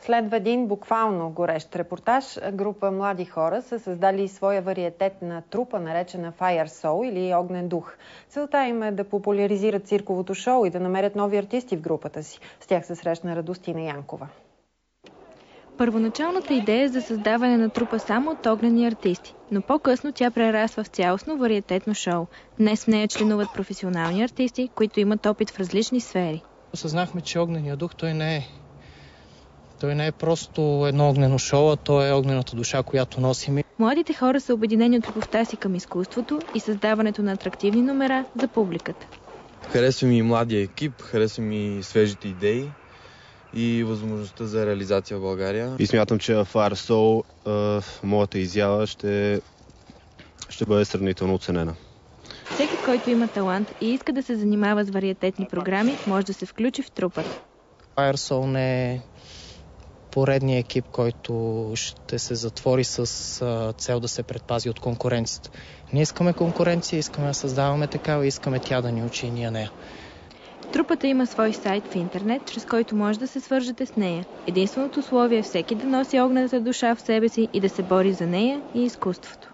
Следва един буквално горещ репортаж. Група млади хора са създали своя вариетет на трупа, наречена Fire Soul или Огнен дух. Целта им е да популяризират цирковото шоу и да намерят нови артисти в групата си. С тях се срещна Радостина Янкова. Първоначалната идея е за създаване на трупа само от огнени артисти, но по-късно тя прерасва в цялостно вариететно шоу. Днес в нея членуват професионални артисти, които имат опит в различни сфери. Осъзнахме, че огненият дух той не е просто едно огнено шоу, а той е огнената душа, която носим. Младите хора са обединени от любовта си към изкуството и създаването на атрактивни номера за публиката. Харесва ми и младия екип, харесва ми свежите идеи и възможността за реализация в България. И смятам, че Fire Soul моята изява ще бъде сравнително оценена. Всеки, който има талант и иска да се занимава с вариететни програми, може да се включи в трупата. Fire Soul не е поредният екип, който ще се затвори с цел да се предпази от конкуренцията. Ние искаме конкуренция, искаме да създаваме такава, искаме тя да ни учи и ние нея. Трупата има свой сайт в интернет, чрез който може да се свържете с нея. Единственото условие е всеки да носи огнената душа в себе си и да се бори за нея и изкуството.